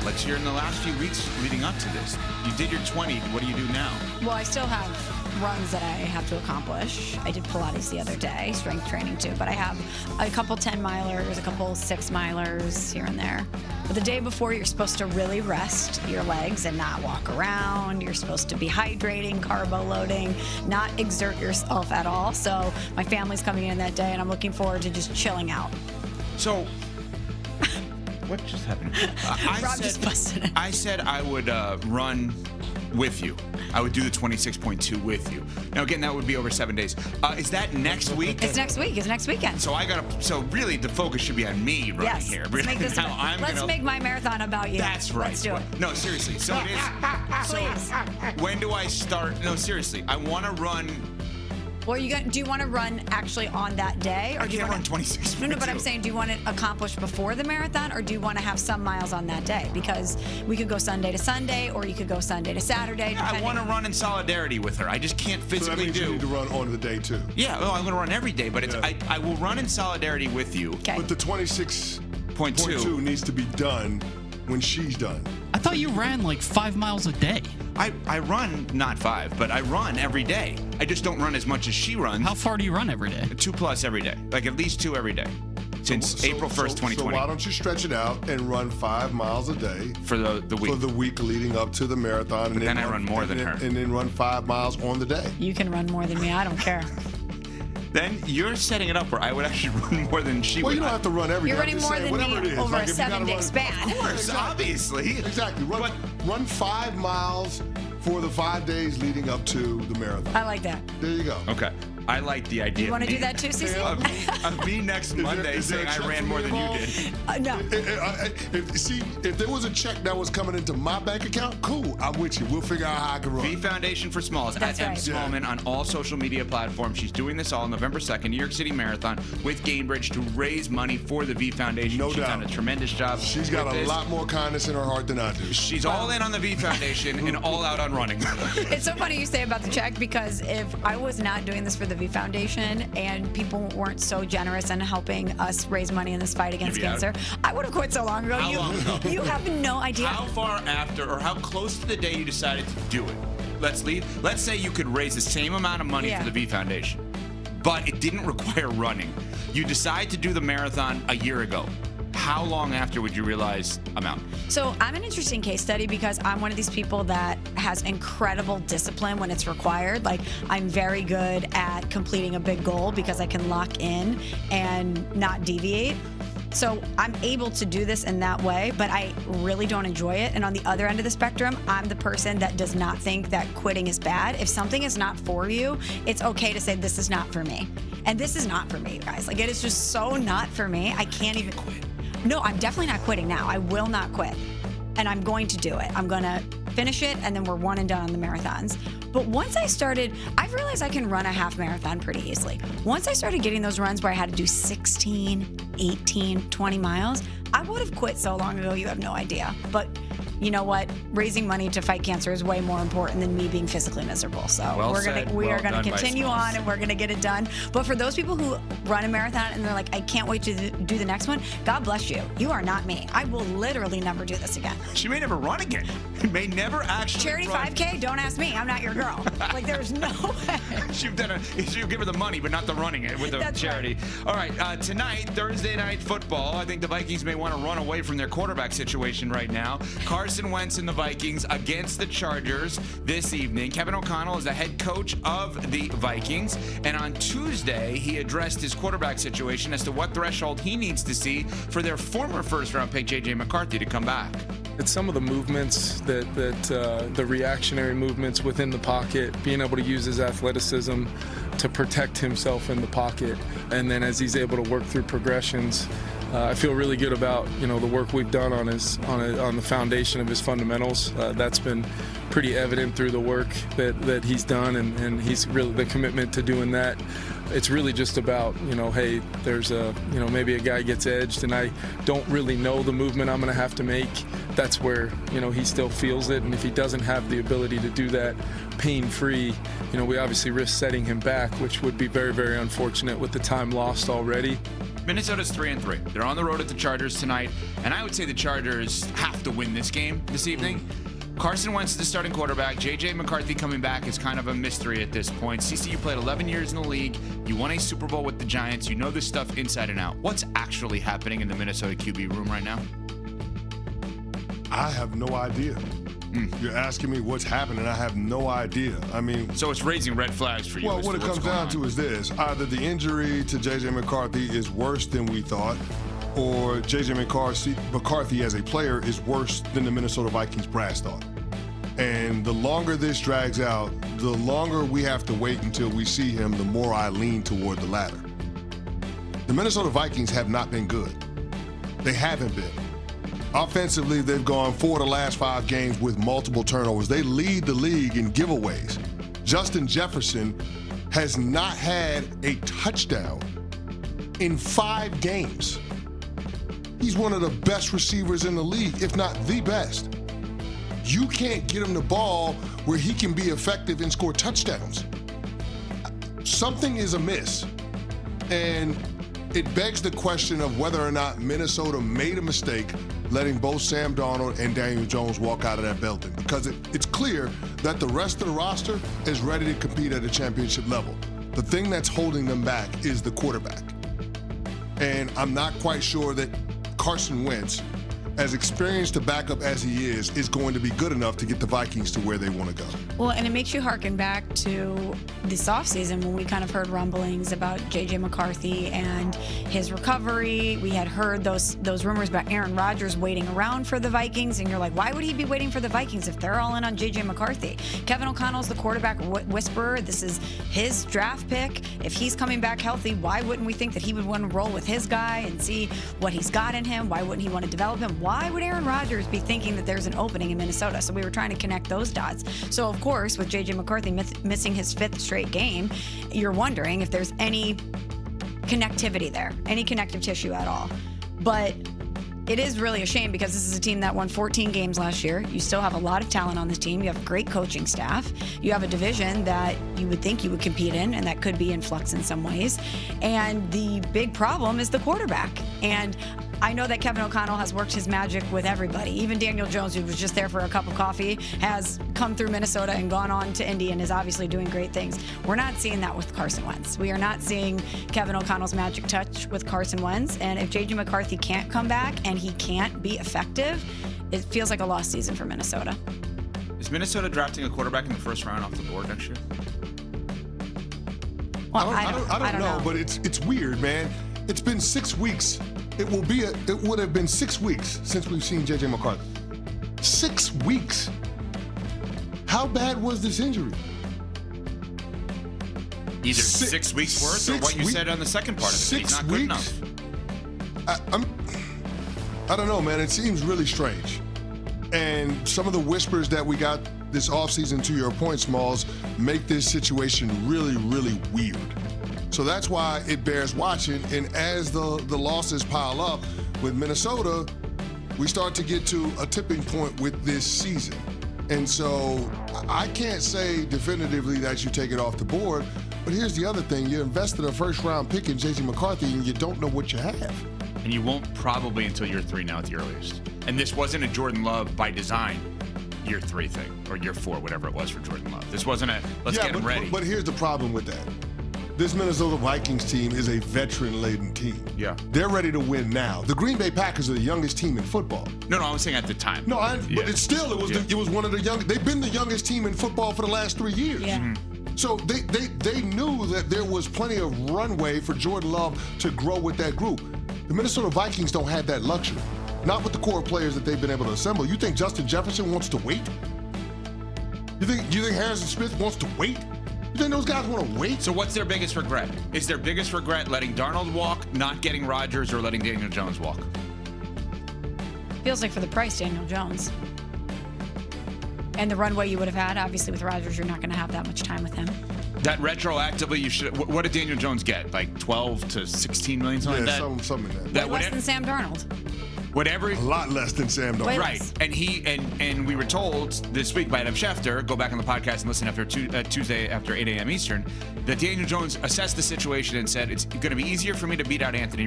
Like, so you're in the last few weeks leading up to this. You did your 20. What do you do now? Well, I still have runs that I have to accomplish. I did Pilates the other day, strength training too, but I have a couple 10-milers, a couple 6-milers here and there. But the day before, you're supposed to really rest your legs and not walk around. You're supposed to be hydrating, carbo loading, not exert yourself at all. So my family's coming in that day, and I'm looking forward to just chilling out. So, what just happened? Rob just busted it. I said I would run with you. I would do the 26.2 with you. Now, again, that would be over 7 days. Is that next week? It's next week. It's next weekend. So so really the focus should be on me running Yes. here. Let's make this. Now, Let's make my marathon about you. That's right. Let's do it. No, seriously. So it is. Please. So when do I start? No, seriously. I want to run. Or do you want to run actually on that day? Or I do you can't want run 26.2. No, but I'm saying, do you want it accomplished before the marathon, or do you want to have some miles on that day? Because we could go Sunday to Sunday, or you could go Sunday to Saturday. I want to run in solidarity with her. I just can't physically So that means do. you need to run on the day too. Yeah, well, I'm going to run every day, but I will run in solidarity with you. Okay. But the 26.2 needs to be done when she's done. I thought you ran like 5 miles a day. I run, not 5, but I run every day. I just don't run as much as she runs. How far do you run every day? 2+ every day. Like at least 2 every day. Since April 1st, 2020. So why don't you stretch it out and run 5 miles a day for the week. For the week leading up to the marathon. But then I run more than her. And then run 5 miles on the day. You can run more than me. I don't care. Then you're setting it up where I would actually run more than she would. Well, you don't have to run every day. You're running more than me over a 7-day span. Of course, obviously. Exactly. Run 5 miles for the 5 days leading up to the marathon. I like that. There you go. Okay. I like the idea. You want to do that too, Cece? Of me next Monday saying I ran more than you did. No. If there was a check that was coming into my bank account, cool. I'm with you. We'll figure out how I can run. V Foundation for Smalls That's at M right. Smallman on all social media platforms. She's doing this all November 2nd, New York City Marathon with Gainbridge to raise money for the V Foundation. No She's doubt. done a tremendous job. She's got with a this. lot more kindness in her heart than I do. She's all in on the V Foundation and all out on running. It's so funny you say about the check, because if I was not doing this for the V Foundation and people weren't so generous in helping us raise money in this fight against cancer, I would have quit so long ago. How long ago? You have no idea. How far after or how close to the day you decided to do it? Let's say you could raise the same amount of money for the V Foundation, but it didn't require running. You decide to do the marathon a year ago. How long after would you realize I'm out? So I'm an interesting case study because I'm one of these people that has incredible discipline when it's required. Like, I'm very good at completing a big goal because I can lock in and not deviate. So I'm able to do this in that way, but I really don't enjoy it. And on the other end of the spectrum, I'm the person that does not think that quitting is bad. If something is not for you, it's okay to say, this is not for me. And this is not for me, guys. Like, it is just so not for me. I can't even quit. No, I'm definitely not quitting now. I will not quit. And I'm going to do it. I'm going to finish it, and then we're one and done on the marathons. But once I started, I've realized I can run a half marathon pretty easily. Once I started getting those runs where I had to do 16, 18, 20 miles, I would have quit so long ago, you have no idea. But you know what? Raising money to fight cancer is way more important than me being physically miserable. So we are gonna continue on, and we're gonna get it done. But for those people who run a marathon and they're like, I can't wait to do the next one, God bless you. You are not me. I will literally never do this again. She may never run again. May never actually Charity run. 5K, don't ask me. I'm not your girl. Like, there's no way. She'll give her the money, but not the running it with the That's charity. Right. All right, tonight, Thursday night football. I think the Vikings may want to run away from their quarterback situation right now. Carson Wentz and the Vikings against the Chargers this evening. Kevin O'Connell is the head coach of the Vikings, and on Tuesday, he addressed his quarterback situation as to what threshold he needs to see for their former first-round pick, J.J. McCarthy, to come back. It's some of the movements the reactionary movements within the pocket, being able to use his athleticism to protect himself in the pocket, and then as he's able to work through progressions, I feel really good about the work we've done on the foundation of his fundamentals. That's been pretty evident through the work that he's done, and he's really the commitment to doing that. It's really just about, hey, there's maybe a guy gets edged and I don't really know the movement I'm going to have to make. That's where, he still feels it. And if he doesn't have the ability to do that pain-free, we obviously risk setting him back, which would be very, very unfortunate with the time lost already. Minnesota's 3-3. They're on the road at the Chargers tonight, and I would say the Chargers have to win this game this evening. Carson Wentz is the starting quarterback. J.J. McCarthy coming back is kind of a mystery at this point. CC, you played 11 years in the league. You won a Super Bowl with the Giants. You know this stuff inside and out. What's actually happening in the Minnesota QB room right now? I have no idea. You're asking me what's happening. I have no idea. I mean, so it's raising red flags for you. Well, what it comes down to is this: either the injury to J.J. McCarthy is worse than we thought, or J.J. McCarthy as a player is worse than the Minnesota Vikings brass thought. And the longer this drags out, the longer we have to wait until we see him, the more I lean toward the latter. The Minnesota Vikings have not been good. They haven't been. Offensively, they've gone 4 of the last 5 games with multiple turnovers. They lead the league in giveaways. Justin Jefferson has not had a touchdown in 5 games. He's one of the best receivers in the league, if not the best. You can't get him the ball where he can be effective and score touchdowns. Something is amiss. And it begs the question of whether or not Minnesota made a mistake letting both Sam Darnold and Daniel Jones walk out of that building, because it's clear that the rest of the roster is ready to compete at a championship level. The thing that's holding them back is the quarterback. And I'm not quite sure that Carson Wentz, as experienced a backup as he is going to be good enough to get the Vikings to where they want to go. Well, and it makes you harken back to this offseason when we kind of heard rumblings about J.J. McCarthy and his recovery. We had heard those rumors about Aaron Rodgers waiting around for the Vikings, and you're like, why would he be waiting for the Vikings if they're all in on J.J. McCarthy? Kevin O'Connell's the quarterback whisperer. This is his draft pick. If he's coming back healthy, why wouldn't we think that he would want to roll with his guy and see what he's got in him? Why wouldn't he want to develop him? Why would Aaron Rodgers be thinking that there's an opening in Minnesota? So we were trying to connect those dots. So, of course, with J.J. McCarthy missing his 5th straight game, you're wondering if there's any connectivity there, any connective tissue at all. But it is really a shame because this is a team that won 14 games last year. You still have a lot of talent on this team. You have a great coaching staff. You have a division that you would think you would compete in, and that could be in flux in some ways. And the big problem is the quarterback. And I know that Kevin O'Connell has worked his magic with everybody. Even Daniel Jones, who was just there for a cup of coffee, has come through Minnesota and gone on to Indy and is obviously doing great things. We're not seeing that with Carson Wentz. We are not seeing Kevin O'Connell's magic touch with Carson Wentz. And if J.J. McCarthy can't come back and he can't be effective, it feels like a lost season for Minnesota. Is Minnesota drafting a quarterback in the first round off the board next year? Well, I don't know, but it's weird, man. It's been 6 weeks. It would have been 6 weeks since we've seen J.J. McCarthy. 6 weeks. How bad was this injury? Either 6 weeks worth or what you said on the second part of it. He's not good enough. I don't know, man. It seems really strange. And some of the whispers that we got this offseason, to your point, Smalls, make this situation really, really weird. So that's why it bears watching. And as the losses pile up with Minnesota, we start to get to a tipping point with this season. And so I can't say definitively that you take it off the board, but here's the other thing. You invested a first-round pick in J.J. McCarthy, and you don't know what you have. And you won't probably until year 3 now at the earliest. And this wasn't a Jordan Love by design year 3 thing, or year 4, whatever it was for Jordan Love. This wasn't a let's get him ready. But here's the problem with that. This Minnesota Vikings team is a veteran-laden team. Yeah. They're ready to win now. The Green Bay Packers are the youngest team in football. No, I was saying at the time. No, but it's still, it was one of the youngest. They've been the youngest team in football for the last 3 years. Yeah. Mm-hmm. So they knew that there was plenty of runway for Jordan Love to grow with that group. The Minnesota Vikings don't have that luxury. Not with the core players that they've been able to assemble. You think Justin Jefferson wants to wait? You think Harrison Smith wants to wait? You think those guys want to wait? So what's their biggest regret? Is their biggest regret letting Darnold walk, not getting Rodgers, or letting Daniel Jones walk? Feels like for the price, Daniel Jones. And the runway you would have had, obviously with Rodgers, you're not going to have that much time with him. That retroactively, you should. What did Daniel Jones get? Like 12 to 16 million, something Yeah, like that. something in that. That Less whatever, than Sam Darnold. whatever. A lot less than Sam Darnold. Way Right, less. and we were told this week by Adam Schefter, go back on the podcast and listen after Tuesday after 8 a.m. Eastern, that Daniel Jones assessed the situation and said it's going to be easier for me to beat out Anthony